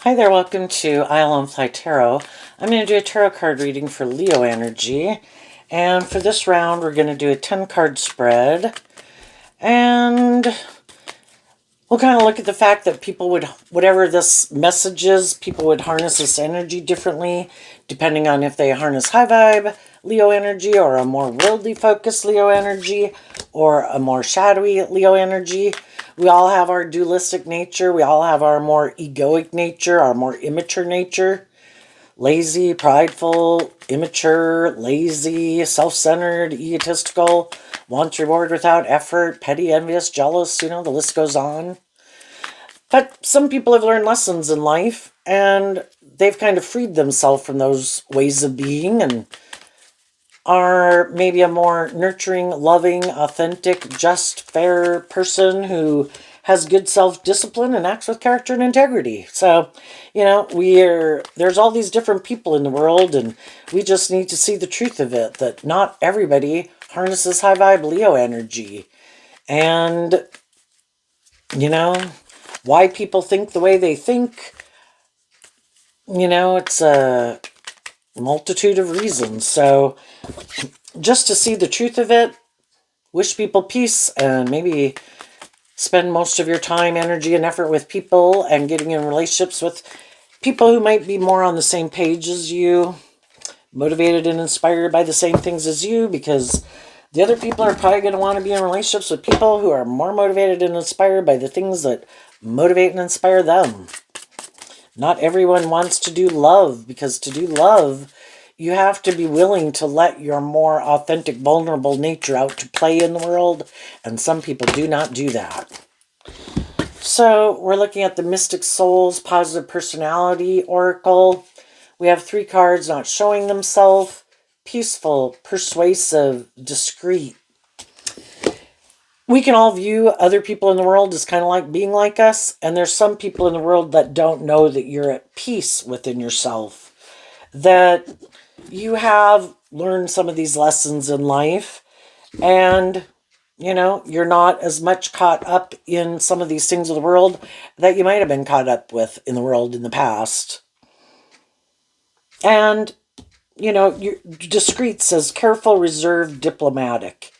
Hi there, welcome to Isle on Fly Tarot. I'm going to do a tarot card reading for Leo energy. And for this round, we're going to do a 10 card spread. And we'll kind of look at the fact that people would, whatever this message is, people would harness this energy differently, depending on if they harness high vibe Leo energy, or a more worldly focused Leo energy, or a more shadowy Leo energy. We all have our dualistic nature. We all have our more egoic nature, our more immature nature. Lazy, prideful, immature, lazy, self-centered, egotistical, wants reward without effort, petty, envious, jealous, the list goes on. But some people have learned lessons in life, and they've kind of freed themselves from those ways of being and are maybe a more nurturing, loving, authentic, just, fair person who has good self-discipline and acts with character and integrity. So, there's all these different people in the world, and we just need to see the truth of it, that not everybody harnesses high vibe Leo energy. And, why people think the way they think, it's a multitude of reasons. So just to see the truth of it, wish people peace, and maybe spend most of your time, energy, and effort with people and getting in relationships with people who might be more on the same page as you, motivated and inspired by the same things as you, because the other people are probably going to want to be in relationships with people who are more motivated and inspired by the things that motivate and inspire them. Not everyone wants to do love, because to do love, you have to be willing to let your more authentic, vulnerable nature out to play in the world, and some people do not do that. So we're looking at the Mystic Souls Positive Personality Oracle. We have 3 cards: not showing themselves, peaceful, persuasive, discreet. We can all view other people in the world as kind of like being like us, and there's some people in the world that don't know that you're at peace within yourself, that you have learned some of these lessons in life, and you're not as much caught up in some of these things of the world that you might have been caught up with in the world in the past. And you're discreet says careful, reserved, diplomatic.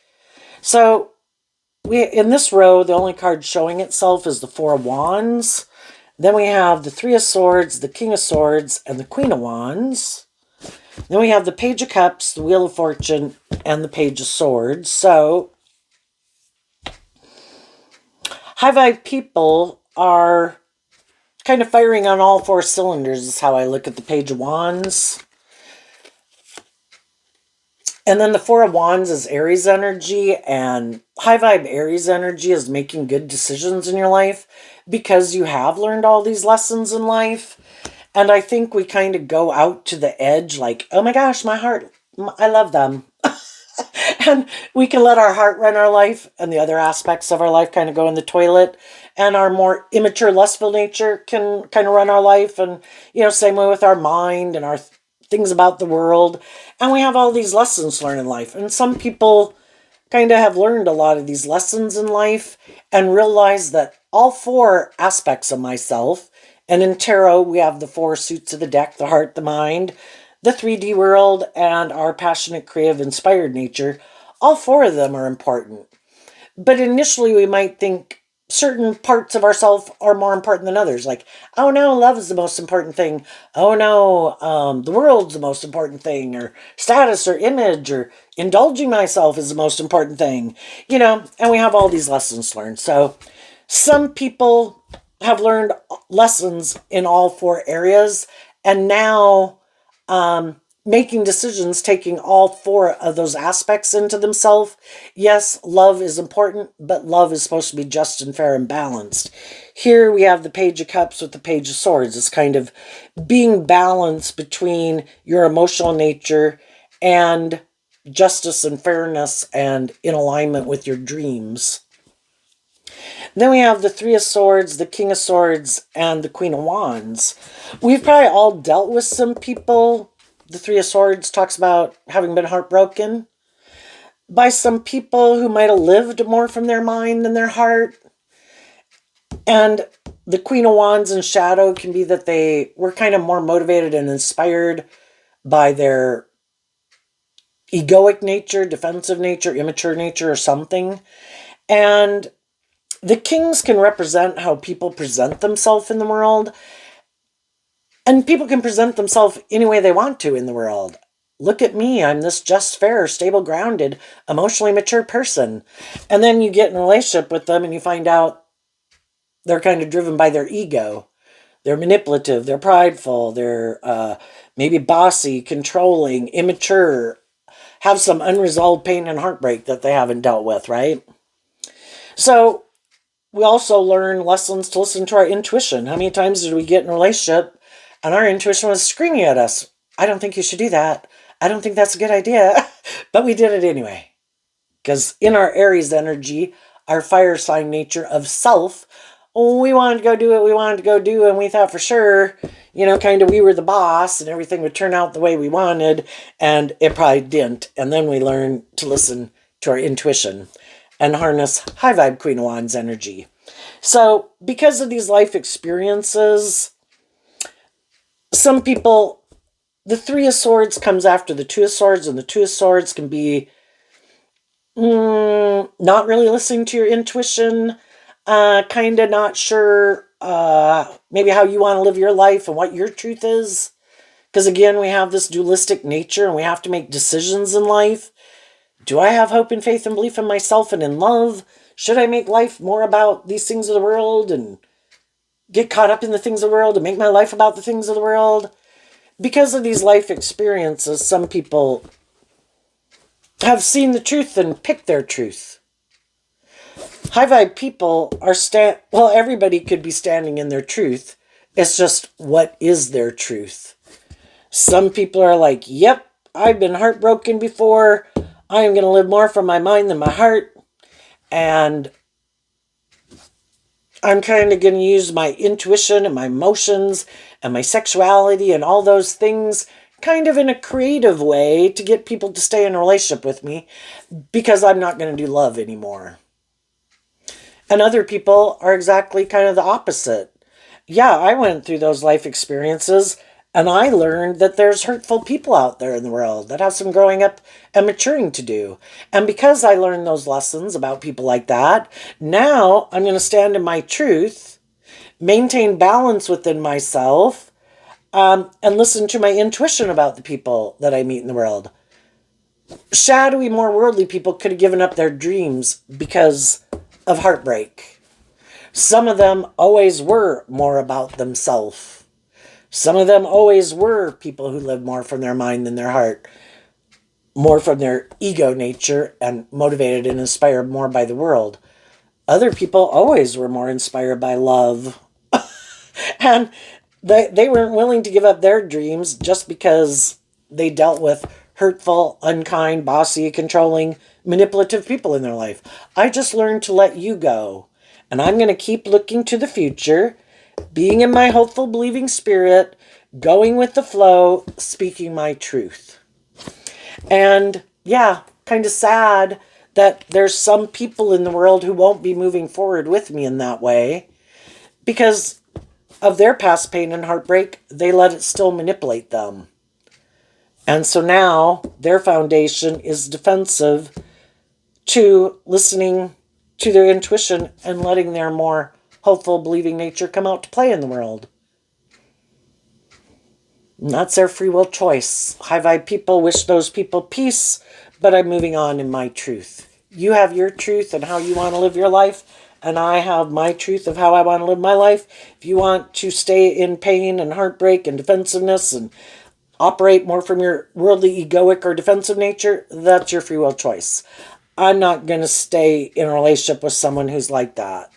So in this row, the only card showing itself is the 4 of Wands. Then we have the 3 of Swords, the King of Swords, and the Queen of Wands. Then we have the Page of Cups, the Wheel of Fortune, and the Page of Swords. So high vibe people are kind of firing on all 4 cylinders is how I look at the Page of Wands. And then the 4 of Wands is Aries energy, and high vibe Aries energy is making good decisions in your life because you have learned all these lessons in life. And I think we kind of go out to the edge like, oh my gosh, my heart, I love them. And we can let our heart run our life, and the other aspects of our life kind of go in the toilet. And our more immature, lustful nature can kind of run our life. And, same way with our mind and our things about the world. And we have all these lessons to learn in life. And some people kind of have learned a lot of these lessons in life and realize that all 4 aspects of myself, and in tarot, we have the 4 suits of the deck: the heart, the mind, the 3D world, and our passionate, creative, inspired nature. All 4 of them are important. But initially, we might think certain parts of ourselves are more important than others. Like, oh no, love is the most important thing. Oh no, the world's the most important thing. Or status or image or indulging myself is the most important thing. And we have all these lessons learned. So some people have learned lessons in all 4 areas, and now making decisions, taking all 4 of those aspects into themselves. Yes, love is important, but love is supposed to be just and fair and balanced. Here we have the Page of Cups with the Page of Swords. It's kind of being balanced between your emotional nature and justice and fairness and in alignment with your dreams. Then we have the 3 of Swords, the King of Swords, and the Queen of Wands. We've probably all dealt with some people. The 3 of Swords talks about having been heartbroken by some people who might have lived more from their mind than their heart. And The Queen of Wands in shadow can be that they were kind of more motivated and inspired by their egoic nature, defensive nature, immature nature, or something. And the kings can represent how people present themselves in the world. And people can present themselves any way they want to in the world. Look at me, I'm this just, fair, stable, grounded, emotionally mature person. And then you get in a relationship with them and you find out they're kind of driven by their ego. They're manipulative, they're prideful, they're maybe bossy, controlling, immature, have some unresolved pain and heartbreak that they haven't dealt with, right? So we also learn lessons to listen to our intuition. How many times did we get in a relationship and our intuition was screaming at us, I don't think you should do that. I don't think that's a good idea. But we did it anyway. Because in our Aries energy, our fire sign nature of self, we wanted to go do what we wanted to go do, and we thought for sure, kind of we were the boss and everything would turn out the way we wanted, and it probably didn't. And then we learned to listen to our intuition and harness high vibe Queen of Wands energy. So because of these life experiences, some people, the Three of Swords comes after the Two of Swords, and the Two of Swords can be not really listening to your intuition, kind of not sure maybe how you want to live your life and what your truth is. Because again, we have this dualistic nature and we have to make decisions in life. Do I have hope and faith and belief in myself and in love? Should I make life more about these things of the world and get caught up in the things of the world and make my life about the things of the world? Because of these life experiences, some people have seen the truth and picked their truth. High vibe people are everybody could be standing in their truth. It's just, what is their truth? Some people are like, yep, I've been heartbroken before. I am going to live more from my mind than my heart. And I'm kind of going to use my intuition and my emotions and my sexuality and all those things kind of in a creative way to get people to stay in a relationship with me, because I'm not going to do love anymore. And other people are exactly kind of the opposite. Yeah, I went through those life experiences and I learned that there's hurtful people out there in the world that have some growing up and maturing to do. And because I learned those lessons about people like that, now I'm going to stand in my truth, maintain balance within myself, and listen to my intuition about the people that I meet in the world. Shadowy, more worldly people could have given up their dreams because of heartbreak. Some of them always were more about themselves. Some of them always were people who lived more from their mind than their heart, more from their ego nature and motivated and inspired more by the world. Other people always were more inspired by love. And they weren't willing to give up their dreams just because they dealt with hurtful, unkind, bossy, controlling, manipulative people in their life. I just learned to let you go. And I'm going to keep looking to the future, being in my hopeful, believing spirit, going with the flow, speaking my truth. And yeah, kind of sad that there's some people in the world who won't be moving forward with me in that way because of their past pain and heartbreak. They let it still manipulate them. And so now their foundation is defensive to listening to their intuition and letting their more hopeful, believing nature come out to play in the world. And that's their free will choice. High vibe people wish those people peace, but I'm moving on in my truth. You have your truth and how you want to live your life, and I have my truth of how I want to live my life. If you want to stay in pain and heartbreak and defensiveness and operate more from your worldly, egoic, or defensive nature, that's your free will choice. I'm not going to stay in a relationship with someone who's like that.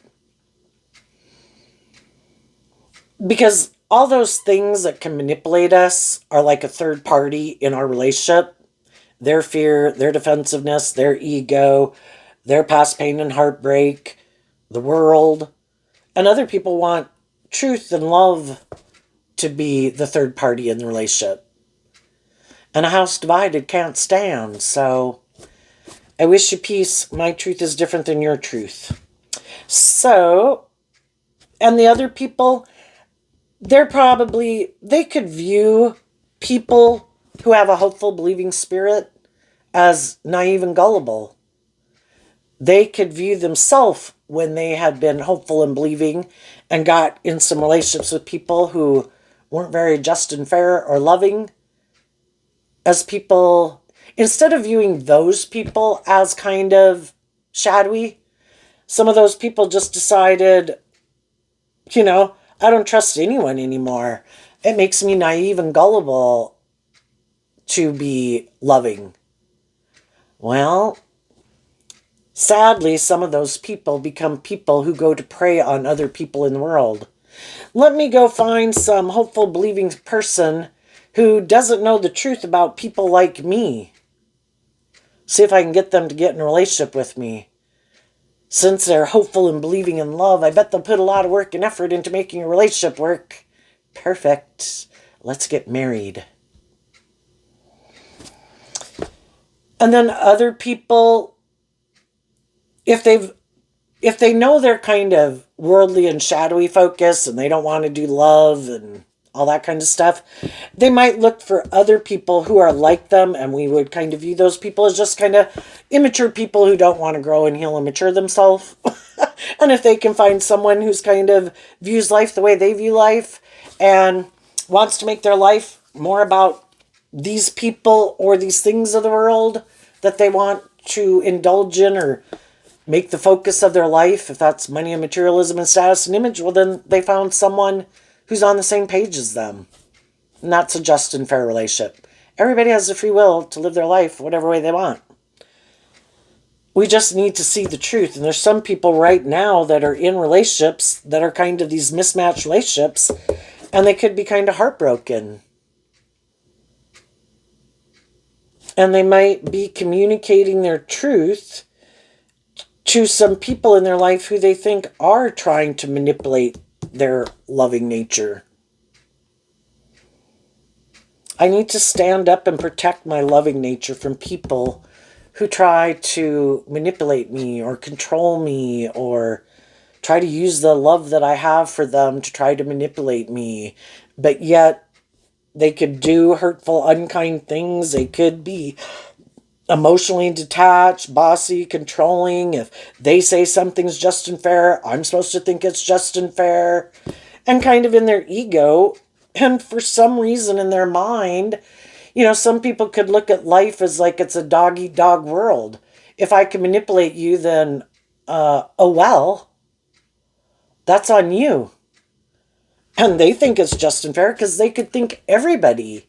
Because all those things that can manipulate us are like a third party in our relationship. Their fear, their defensiveness, their ego, their past pain and heartbreak, the world. And other people want truth and love to be the third party in the relationship. And a house divided can't stand. So I wish you peace. My truth is different than your truth. So And the other people, they could view people who have a hopeful, believing spirit as naive and gullible. They could view themselves when they had been hopeful and believing and got in some relationships with people who weren't very just and fair or loving as people, instead of viewing those people as kind of shadowy, some of those people just decided, I don't trust anyone anymore. It makes me naive and gullible to be loving. Well, sadly, some of those people become people who go to prey on other people in the world. Let me go find some hopeful, believing person who doesn't know the truth about people like me. See if I can get them to get in a relationship with me. Since they're hopeful and believing in love, I bet they'll put a lot of work and effort into making a relationship work. Perfect. Let's get married. And then other people, if they know they're kind of worldly and shadowy focused and they don't want to do love and all that kind of stuff, they might look for other people who are like them, and we would kind of view those people as just kind of immature people who don't want to grow and heal and mature themselves. And if they can find someone who's kind of views life the way they view life and wants to make their life more about these people or these things of the world that they want to indulge in or make the focus of their life, if that's money and materialism and status and image, well, then they found someone who's on the same page as them. And that's a just and fair relationship. Everybody has the free will to live their life whatever way they want. We just need to see the truth. And there's some people right now that are in relationships that are kind of these mismatched relationships, and they could be kind of heartbroken. And they might be communicating their truth to some people in their life who they think are trying to manipulate their loving nature. I need to stand up and protect my loving nature from people who try to manipulate me or control me or try to use the love that I have for them to try to manipulate me. But yet they could do hurtful, unkind things. They could be emotionally detached, bossy, controlling. If they say something's just and fair, I'm supposed to think it's just and fair. And kind of in their ego, and for some reason in their mind, some people could look at life as like it's a dog-eat-dog world. If I can manipulate you, then, oh well, that's on you. And they think it's just and fair because they could think everybody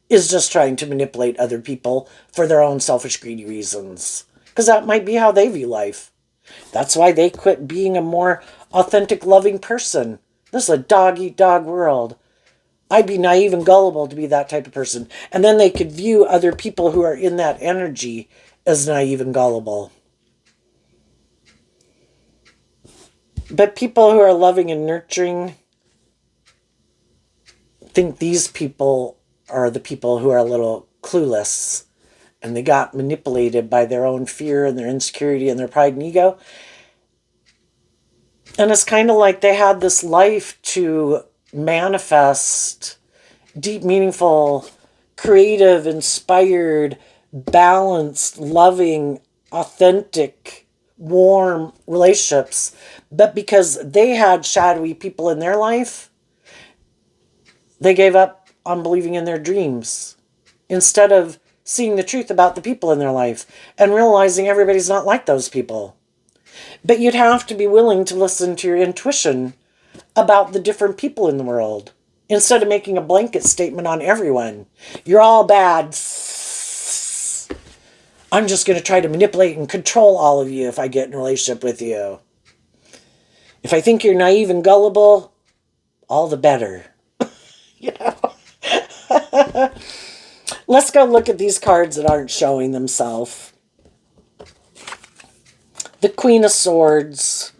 is just trying to manipulate other people for their own selfish, greedy reasons. Because that might be how they view life. That's why they quit being a more authentic, loving person. This is a dog-eat-dog world. I'd be naive and gullible to be that type of person. And then they could view other people who are in that energy as naive and gullible. But people who are loving and nurturing think these people are the people who are a little clueless and they got manipulated by their own fear and their insecurity and their pride and ego. And it's kind of like they had this life to manifest deep, meaningful, creative, inspired, balanced, loving, authentic, warm relationships. But because they had shadowy people in their life, they gave up on believing in their dreams instead of seeing the truth about the people in their life and realizing everybody's not like those people. But you'd have to be willing to listen to your intuition about the different people in the world instead of making a blanket statement on everyone. You're all bad. I'm just going to try to manipulate and control all of you if I get in a relationship with you. If I think you're naive and gullible, all the better. Let's go look at these cards that aren't showing themselves. The Queen of Swords.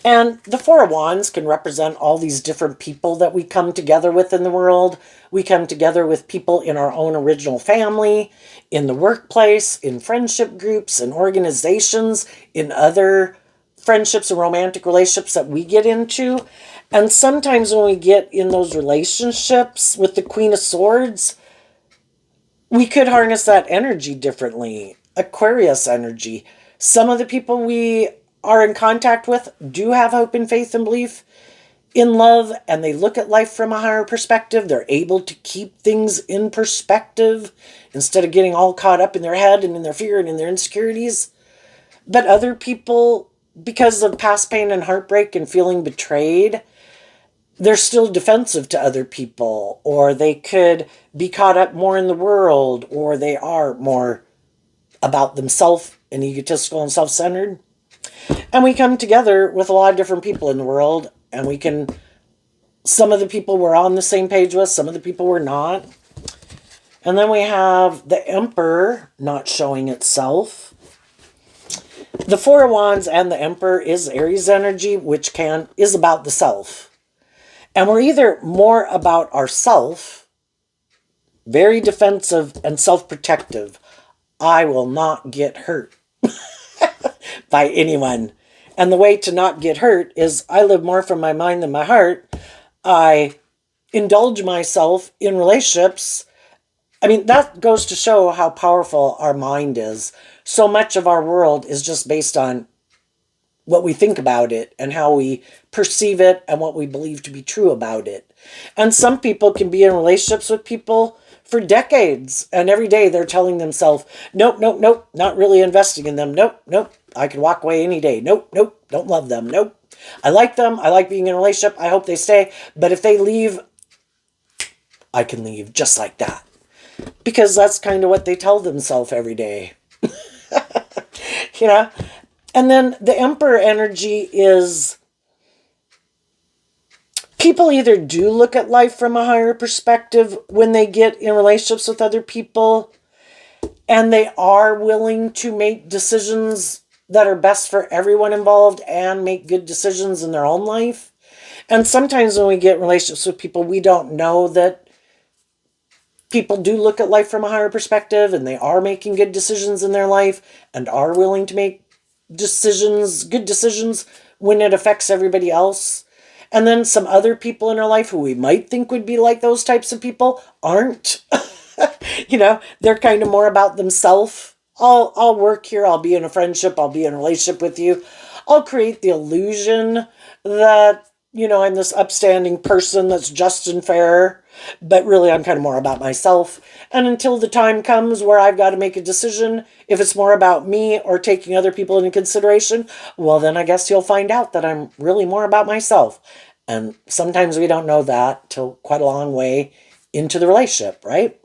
And the Four of Wands can represent all these different people that we come together with in the world. We come together with people in our own original family, in the workplace, in friendship groups, in organizations, in other friendships and romantic relationships that we get into. And sometimes when we get in those relationships with the Queen of Swords, we could harness that energy differently. Aquarius energy. Some of the people we are in contact with do have hope and faith and belief in love, and they look at life from a higher perspective. They're able to keep things in perspective instead of getting all caught up in their head and in their fear and in their insecurities. But other people, because of past pain and heartbreak and feeling betrayed, they're still defensive to other people, or they could be caught up more in the world, or they are more about themselves and egotistical and self-centered. And we come together with a lot of different people in the world, and we can, some of the people we're on the same page with, some of the people we're not. And then we have the Emperor not showing itself. The Four of Wands and the Emperor is Aries energy, which is about the self. And we're either more about ourself, very defensive and self-protective. I will not get hurt by anyone. And the way to not get hurt is I live more from my mind than my heart. I indulge myself in relationships. I mean, that goes to show how powerful our mind is. So much of our world is just based on what we think about it and how we perceive it and what we believe to be true about it. And some people can be in relationships with people for decades, and every day they're telling themselves, nope, nope, nope, not really investing in them. Nope, nope, I could walk away any day. Nope, nope, don't love them. Nope. I like them. I like being in a relationship. I hope they stay. But if they leave, I can leave just like that. Because that's kind of what they tell themselves every day. You know? And then the Emperor energy is people either do look at life from a higher perspective when they get in relationships with other people, and they are willing to make decisions that are best for everyone involved and make good decisions in their own life. And sometimes when we get in relationships with people, we don't know that people do look at life from a higher perspective and they are making good decisions in their life and are willing to make good decisions when it affects everybody else. And then some other people in our life who we might think would be like those types of people aren't. You know, they're kind of more about themselves. I'll work here. I'll be in a friendship. I'll be in a relationship with you. I'll create the illusion that, you know, I'm this upstanding person that's just and fair, but really I'm kind of more about myself. And until the time comes where I've got to make a decision, if it's more about me or taking other people into consideration, well, then I guess you'll find out that I'm really more about myself. And sometimes we don't know that till quite a long way into the relationship, right?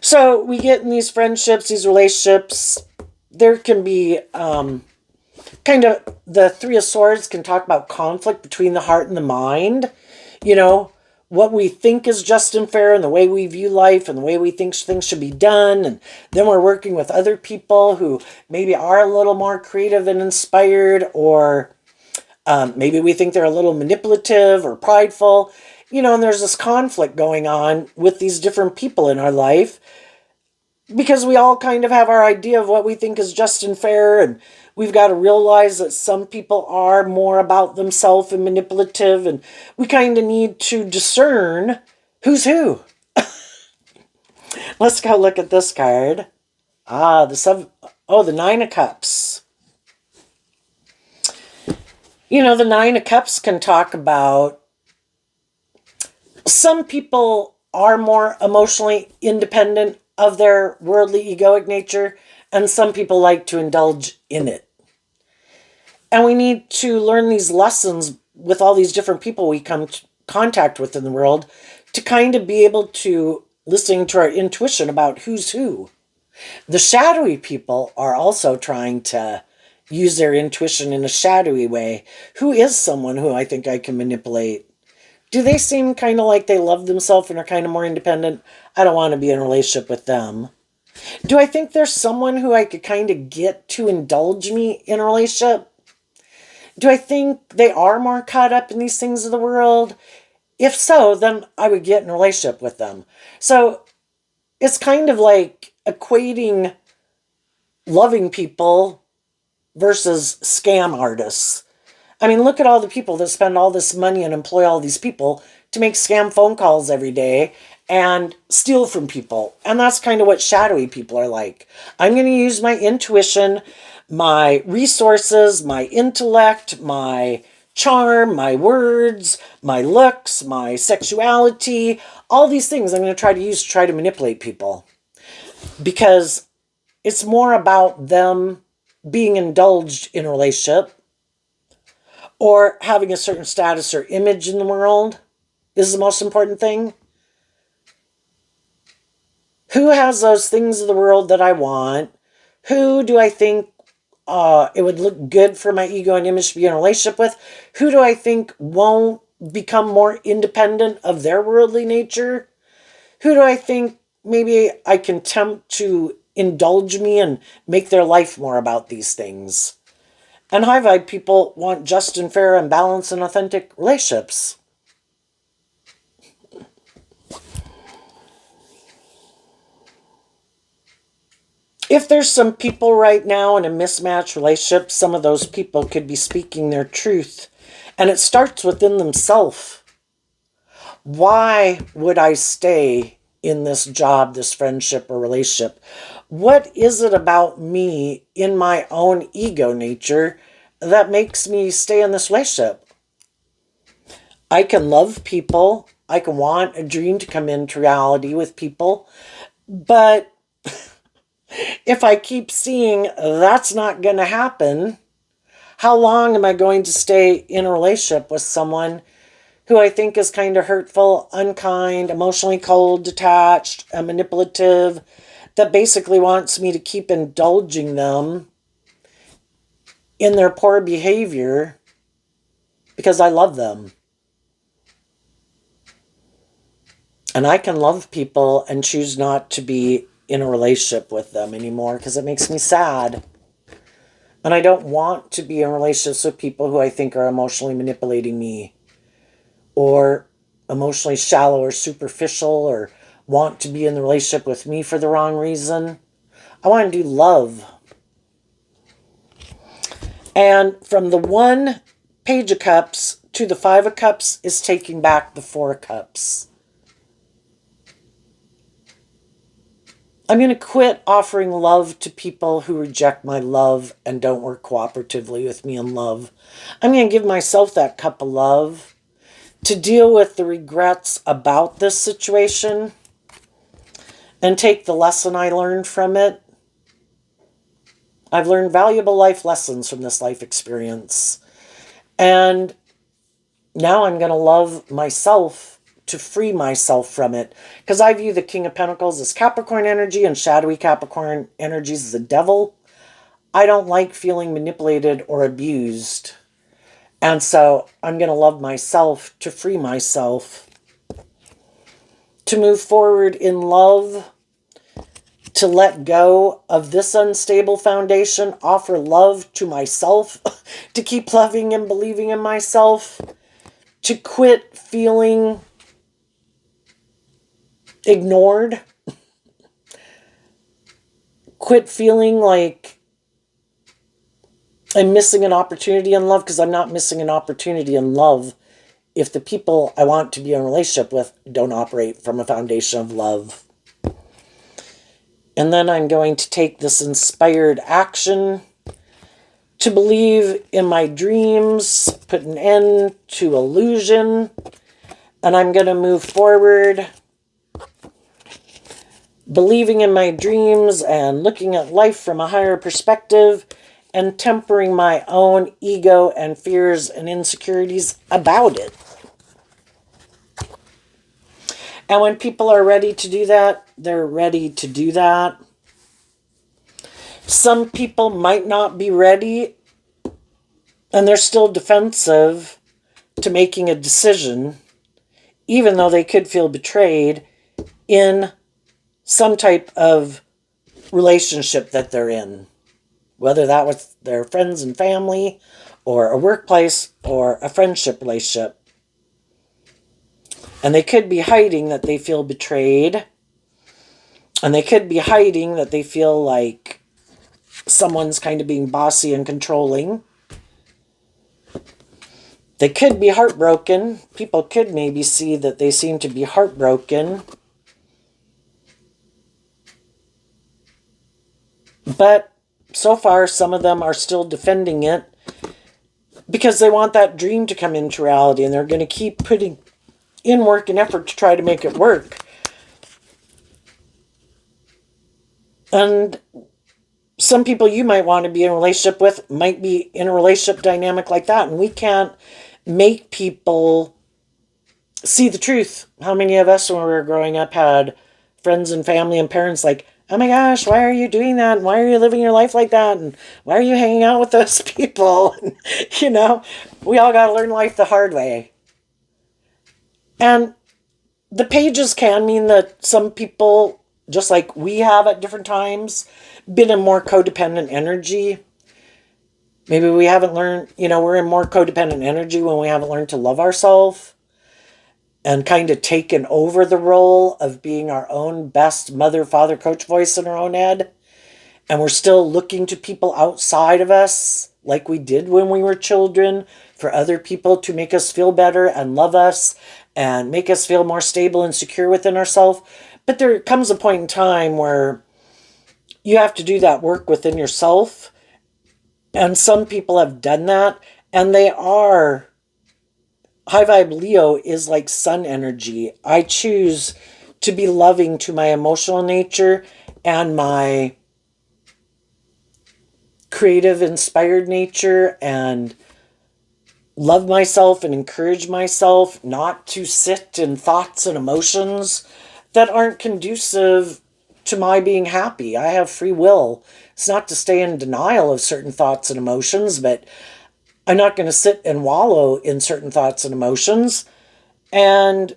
So we get in these friendships, these relationships. There can be kind of the Three of Swords can talk about conflict between the heart and the mind. You know, what we think is just and fair and the way we view life and the way we think things should be done. And then we're working with other people who maybe are a little more creative and inspired, or maybe we think they're a little manipulative or prideful. You know, and there's this conflict going on with these different people in our life because we all kind of have our idea of what we think is just and fair, and we've got to realize that some people are more about themselves and manipulative, and we kind of need to discern who's who. Let's go look at this card. The Nine of Cups. You know, the Nine of Cups can talk about some people are more emotionally independent of their worldly egoic nature, and some people like to indulge in it. And we need to learn these lessons with all these different people we come to contact with in the world to kind of be able to listen to our intuition about who's who. The shadowy people are also trying to use their intuition in a shadowy way. Who is someone who I think I can manipulate? Do they seem kind of like they love themselves and are kind of more independent? I don't want to be in a relationship with them. Do I think there's someone who I could kind of get to indulge me in a relationship? Do I think they are more caught up in these things of the world? If so, then I would get in a relationship with them. So it's kind of like equating loving people versus scam artists. I mean, look at all the people that spend all this money and employ all these people to make scam phone calls every day and steal from people. And that's kind of what shadowy people are like. I'm going to use my intuition, my resources, my intellect, my charm, my words, my looks, my sexuality, all these things I'm going to try to use to try to manipulate people. Because it's more about them being indulged in a relationship or having a certain status or image in the world is the most important thing. Who has those things of the world that I want? Who do I think it would look good for my ego and image to be in a relationship with? Who do I think won't become more independent of their worldly nature? Who do I think maybe I can tempt to indulge me and make their life more about these things? And high vibe people want just and fair and balanced and authentic relationships. If there's some people right now in a mismatched relationship, some of those people could be speaking their truth. And it starts within themselves. Why would I stay in this job, this friendship or relationship? What is it about me in my own ego nature that makes me stay in this relationship? I can love people. I can want a dream to come into reality with people. But if I keep seeing that's not going to happen, how long am I going to stay in a relationship with someone who I think is kind of hurtful, unkind, emotionally cold, detached, and manipulative, that basically wants me to keep indulging them in their poor behavior because I love them? And I can love people and choose not to be in a relationship with them anymore because it makes me sad. And I don't want to be in relationships with people who I think are emotionally manipulating me, or emotionally shallow or superficial, or want to be in the relationship with me for the wrong reason. I want to do love. And from the 1 Page of Cups to the 5 of Cups is taking back the 4 of Cups. I'm going to quit offering love to people who reject my love and don't work cooperatively with me in love. I'm going to give myself that cup of love to deal with the regrets about this situation and take the lesson I learned from it. I've learned valuable life lessons from this life experience. And now I'm going to love myself to free myself from it. Because I view the King of Pentacles as Capricorn energy and shadowy Capricorn energies as the devil. I don't like feeling manipulated or abused. And so I'm going to love myself to free myself, to move forward in love, to let go of this unstable foundation, offer love to myself, to keep loving and believing in myself, to quit feeling ignored, quit feeling like I'm missing an opportunity in love, because I'm not missing an opportunity in love if the people I want to be in a relationship with don't operate from a foundation of love. And then I'm going to take this inspired action to believe in my dreams, put an end to illusion, and I'm going to move forward believing in my dreams and looking at life from a higher perspective and tempering my own ego and fears and insecurities about it. And when people are ready to do that, they're ready to do that. Some people might not be ready, and they're still defensive to making a decision, even though they could feel betrayed in some type of relationship that they're in. Whether that was their friends and family, or a workplace, or a friendship relationship. And they could be hiding that they feel betrayed. And they could be hiding that they feel like someone's kind of being bossy and controlling. They could be heartbroken. People could maybe see that they seem to be heartbroken. But so far, some of them are still defending it because they want that dream to come into reality, and they're going to keep putting in work and effort to try to make it work. And some people you might want to be in a relationship with might be in a relationship dynamic like that, and we can't make people see the truth. How many of us, when we were growing up, had friends and family and parents like, oh my gosh, why are you doing that? And why are you living your life like that? And why are you hanging out with those people? And, we all got to learn life the hard way. And the pages can mean that some people, just like we have at different times, been in more codependent energy. Maybe we haven't learned, we're in more codependent energy when we haven't learned to love ourselves and kind of taken over the role of being our own best mother, father, coach voice in our own head. And we're still looking to people outside of us, like we did when we were children, for other people to make us feel better and love us and make us feel more stable and secure within ourselves. But there comes a point in time where you have to do that work within yourself. And some people have done that, and they are. High vibe Leo is like sun energy. I choose to be loving to my emotional nature and my creative, inspired nature, and love myself and encourage myself not to sit in thoughts and emotions that aren't conducive to my being happy. I have free will. It's not to stay in denial of certain thoughts and emotions, but I'm not going to sit and wallow in certain thoughts and emotions. And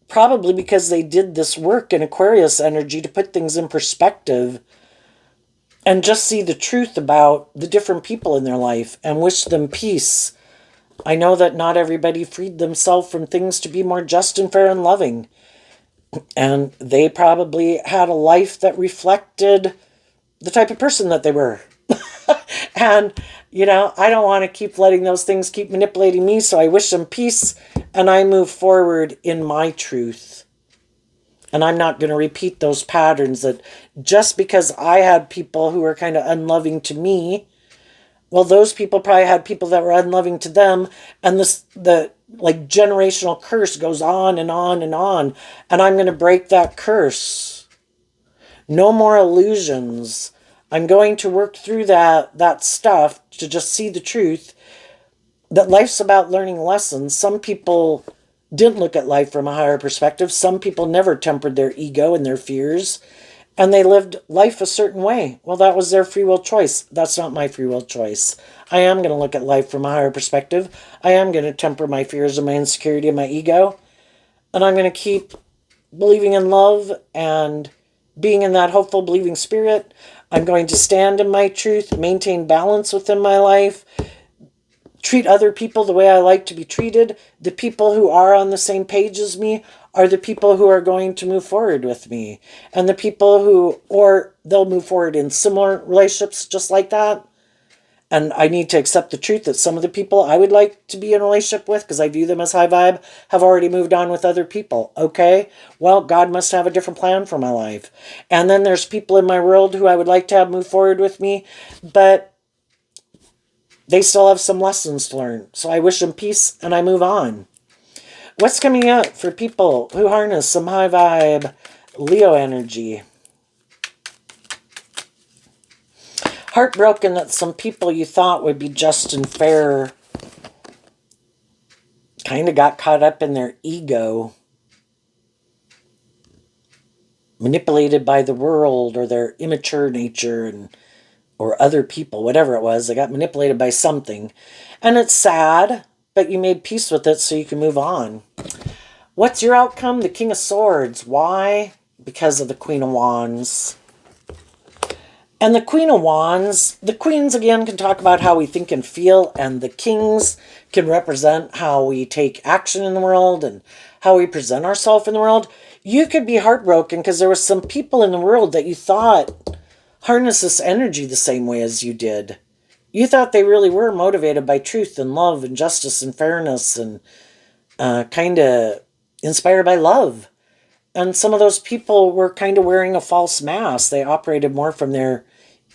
probably because they did this work in Aquarius energy to put things in perspective and just see the truth about the different people in their life and wish them peace. I know that not everybody freed themselves from things to be more just and fair and loving. And they probably had a life that reflected the type of person that they were. And, I don't want to keep letting those things keep manipulating me, so I wish them peace, and I move forward in my truth. And I'm not going to repeat those patterns that just because I had people who were kind of unloving to me, well, those people probably had people that were unloving to them, and the generational curse goes on and on and on, and I'm going to break that curse. No more illusions. I'm going to work through that stuff to just see the truth that life's about learning lessons. Some people didn't look at life from a higher perspective. Some people never tempered their ego and their fears, and they lived life a certain way. Well, that was their free will choice. That's not my free will choice. I am going to look at life from a higher perspective. I am going to temper my fears and my insecurity and my ego, and I'm going to keep believing in love and being in that hopeful, believing spirit. I'm going to stand in my truth, maintain balance within my life, treat other people the way I like to be treated. The people who are on the same page as me are the people who are going to move forward with me. And the people they'll move forward in similar relationships just like that. And I need to accept the truth that some of the people I would like to be in a relationship with, because I view them as high vibe, have already moved on with other people. Okay, well, God must have a different plan for my life. And then there's people in my world who I would like to have move forward with me, but they still have some lessons to learn. So I wish them peace and I move on. What's coming up for people who harness some high vibe Leo energy? Heartbroken that some people you thought would be just and fair kind of got caught up in their ego, manipulated by the world or their immature nature or other people, whatever it was. They got manipulated by something. And it's sad, but you made peace with it so you can move on. What's your outcome? The King of Swords. Why? Because of the Queen of Wands. And the Queen of Wands, the queens again can talk about how we think and feel, and the kings can represent how we take action in the world and how we present ourselves in the world. You could be heartbroken because there were some people in the world that you thought harness this energy the same way as you did. You thought they really were motivated by truth and love and justice and fairness and kind of inspired by love. And some of those people were kind of wearing a false mask. They operated more from their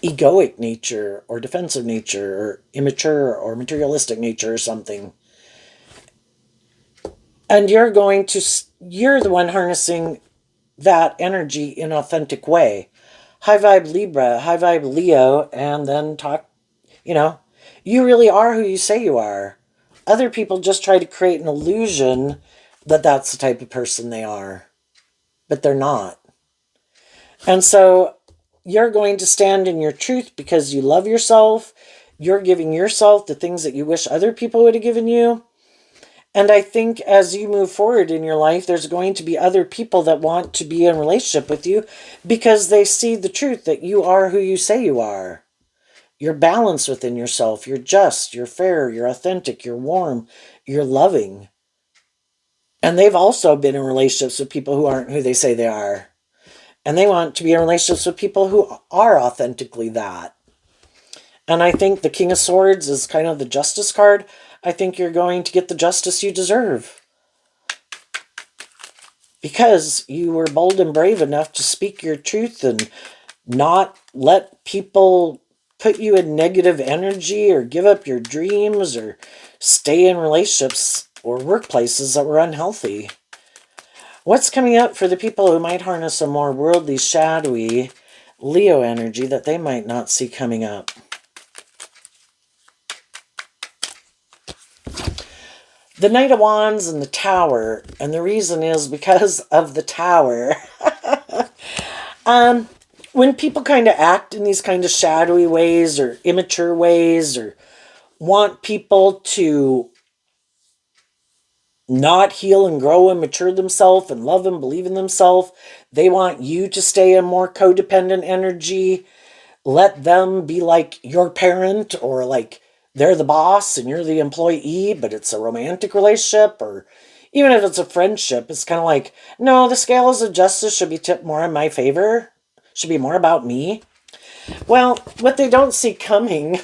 egoic nature or defensive nature or immature or materialistic nature or something. And you're the one harnessing that energy in an authentic way. High vibe Libra, high vibe Leo, and then you know, you really are who you say you are. Other people just try to create an illusion that that's the type of person they are, but they're not. And so you're going to stand in your truth because you love yourself. You're giving yourself the things that you wish other people would have given you. And I think as you move forward in your life, there's going to be other people that want to be in relationship with you because they see the truth that you are who you say you are. You're balanced within yourself. You're just, you're fair, you're authentic, you're warm, you're loving. And they've also been in relationships with people who aren't who they say they are. And they want to be in relationships with people who are authentically that. And I think the King of Swords is kind of the justice card. I think you're going to get the justice you deserve. Because you were bold and brave enough to speak your truth and not let people put you in negative energy or give up your dreams or stay in relationships or workplaces that were unhealthy. What's coming up for the people who might harness a more worldly, shadowy Leo energy that they might not see coming up? The Knight of Wands and the Tower, and the reason is because of the Tower. When people kind of act in these kind of shadowy ways or immature ways or want people to not heal and grow and mature themselves and love and believe in themselves, they want you to stay in more codependent energy. Let them be like your parent, or like they're the boss and you're the employee, but it's a romantic relationship, or even if it's a friendship, it's kind of like, no, the scales of justice should be tipped more in my favor, should be more about me. Well, what they don't see coming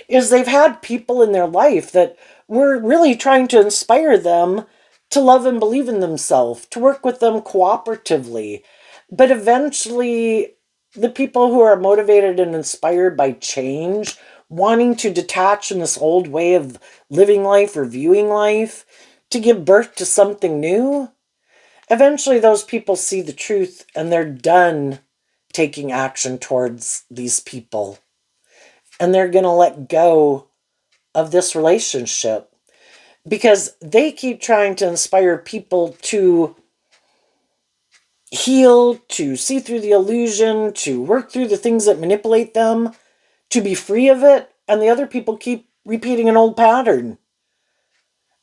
is they've had people in their life that were really trying to inspire them to love and believe in themselves, to work with them cooperatively. But eventually, the people who are motivated and inspired by change, wanting to detach from this old way of living life or viewing life, to give birth to something new, eventually those people see the truth and they're done taking action towards these people. And they're going to let go of this relationship because they keep trying to inspire people to heal, to see through the illusion, to work through the things that manipulate them, to be free of it. And the other people keep repeating an old pattern.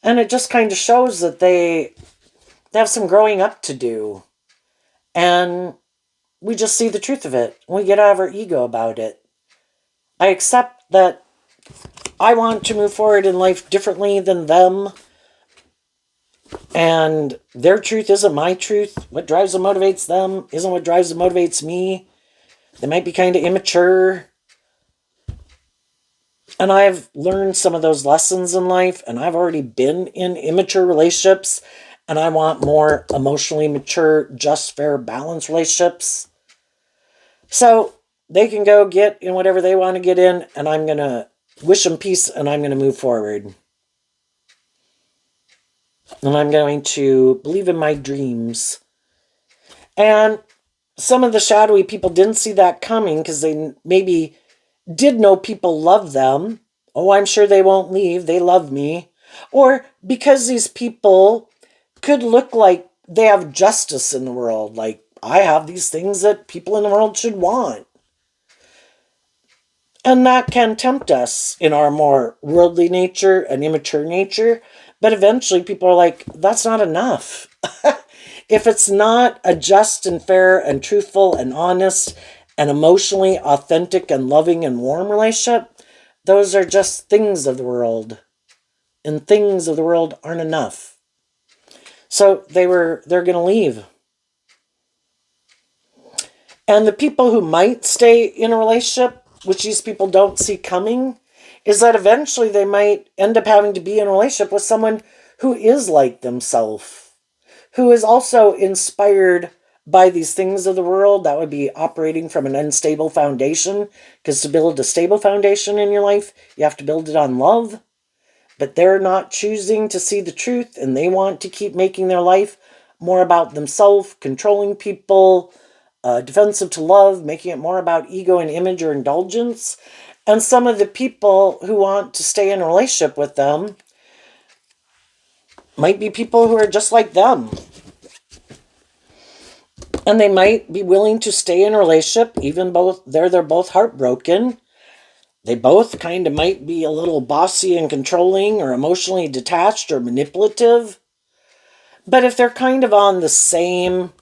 And it just kind of shows that they have some growing up to do. And we just see the truth of it. We get out of our ego about it. I accept that I want to move forward in life differently than them. And their truth isn't my truth. What drives and motivates them isn't what drives and motivates me. They might be kind of immature. And I've learned some of those lessons in life. And I've already been in immature relationships. And I want more emotionally mature, just, fair, balanced relationships. So they can go get in whatever they want to get in. And I'm going to wish them peace and I'm going to move forward. And I'm going to believe in my dreams. And some of the shadowy people didn't see that coming because they maybe did know people love them. Oh, I'm sure they won't leave. They love me. Or because these people could look like they have justice in the world. Like, I have these things that people in the world should want. And that can tempt us in our more worldly nature and immature nature. But eventually people are like, that's not enough. If it's not a just and fair and truthful and honest and emotionally authentic and loving and warm relationship, those are just things of the world. And things of the world aren't enough. So they're going to leave. And the people who might stay in a relationship, which these people don't see coming, is that eventually they might end up having to be in a relationship with someone who is like themselves, who is also inspired by these things of the world. That would be operating from an unstable foundation, because to build a stable foundation in your life, you have to build it on love. But they're not choosing to see the truth, and they want to keep making their life more about themselves, controlling people, defensive to love, making it more about ego and image or indulgence. And some of the people who want to stay in a relationship with them might be people who are just like them. And they might be willing to stay in a relationship, even they're both heartbroken. They both kind of might be a little bossy and controlling or emotionally detached or manipulative. But if they're kind of on the same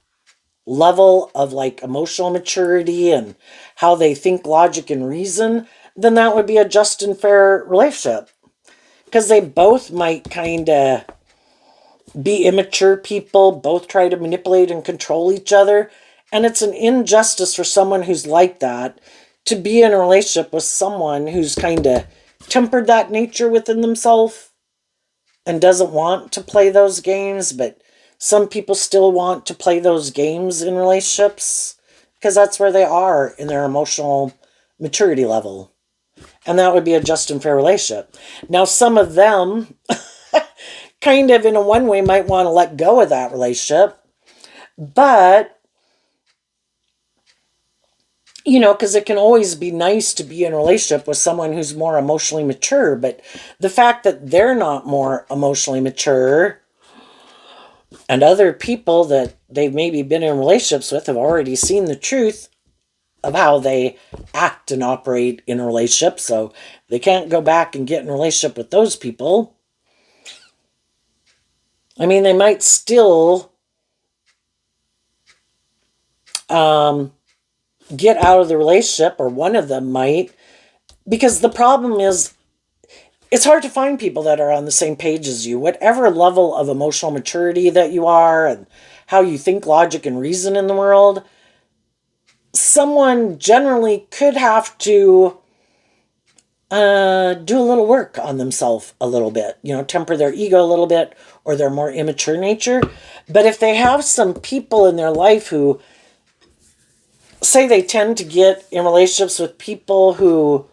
level of like emotional maturity and how they think, logic, and reason, then that would be a just and fair relationship. Because they both might kind of be immature people, both try to manipulate and control each other. And it's an injustice for someone who's like that to be in a relationship with someone who's kind of tempered that nature within themselves and doesn't want to play those games. But some people still want to play those games in relationships because that's where they are in their emotional maturity level. And that would be a just and fair relationship. Now, some of them kind of in a one way might want to let go of that relationship, but because it can always be nice to be in a relationship with someone who's more emotionally mature. But the fact that they're not more emotionally mature and other people that they've maybe been in relationships with have already seen the truth of how they act and operate in a relationship, so they can't go back and get in a relationship with those people. I mean, they might still get out of the relationship, or one of them might, because the problem is it's hard to find people that are on the same page as you. Whatever level of emotional maturity that you are and how you think, logic, and reason in the world, someone generally could have to do a little work on themselves a little bit, temper their ego a little bit or their more immature nature. But if they have some people in their life who say they tend to get in relationships with people who,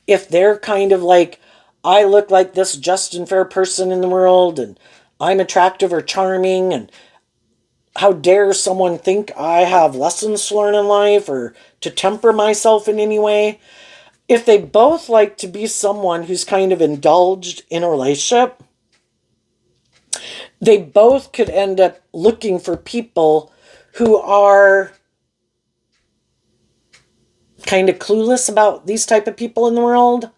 if they're kind of like, I look like this just and fair person in the world and I'm attractive or charming, and how dare someone think I have lessons to learn in life or to temper myself in any way. If they both like to be someone who's kind of indulged in a relationship, they both could end up looking for people who are kind of clueless about these type of people in the world,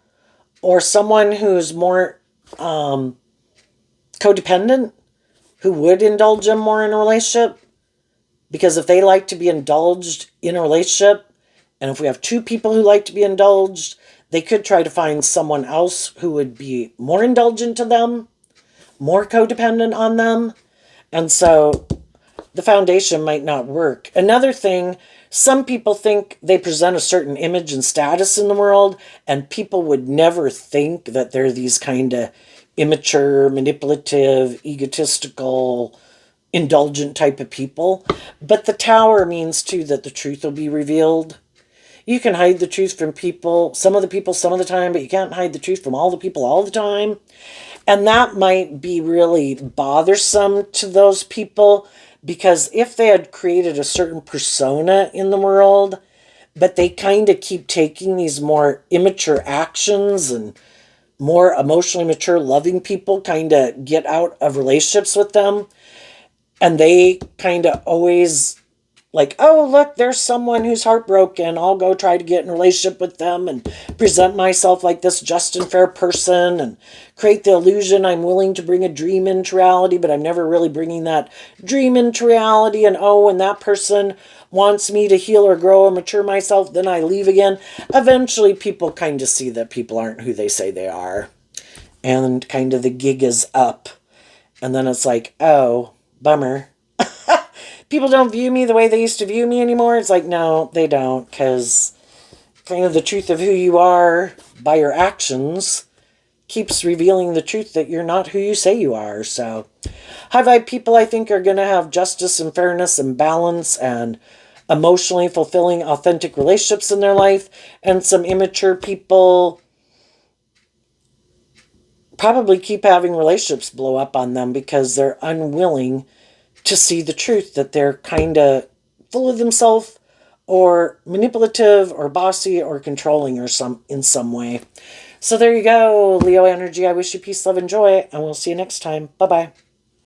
or someone who's more codependent, who would indulge them more in a relationship. Because if they like to be indulged in a relationship, and if we have two people who like to be indulged, they could try to find someone else who would be more indulgent to them, more codependent on them. And so the foundation might not work. Another thing, some people think they present a certain image and status in the world, and people would never think that they're these kind of immature, manipulative, egotistical, indulgent type of people. But the tower means too that the truth will be revealed. You can hide the truth from people, some of the time, but you can't hide the truth from all the people all the time. And that might be really bothersome to those people, because if they had created a certain persona in the world, but they kind of keep taking these more immature actions, and more emotionally mature, loving people kind of get out of relationships with them, and they kind of always like, oh, look, there's someone who's heartbroken. I'll go try to get in a relationship with them and present myself like this just and fair person and create the illusion I'm willing to bring a dream into reality, but I'm never really bringing that dream into reality. And oh, when that person wants me to heal or grow or mature myself, then I leave again. Eventually, people kind of see that people aren't who they say they are. And kind of the gig is up. And then it's like, oh, bummer. people don't view me the way they used to view me anymore. It's like, no, they don't, because kind of the truth of who you are by your actions keeps revealing the truth that you're not who you say you are. So high vibe people, I think, are going to have justice and fairness and balance and emotionally fulfilling, authentic relationships in their life. And some immature people probably keep having relationships blow up on them because they're unwilling to see the truth that they're kind of full of themselves or manipulative or bossy or controlling or in some way. So there you go, Leo energy. I wish you peace, love, and joy, and we'll see you next time. Bye-bye.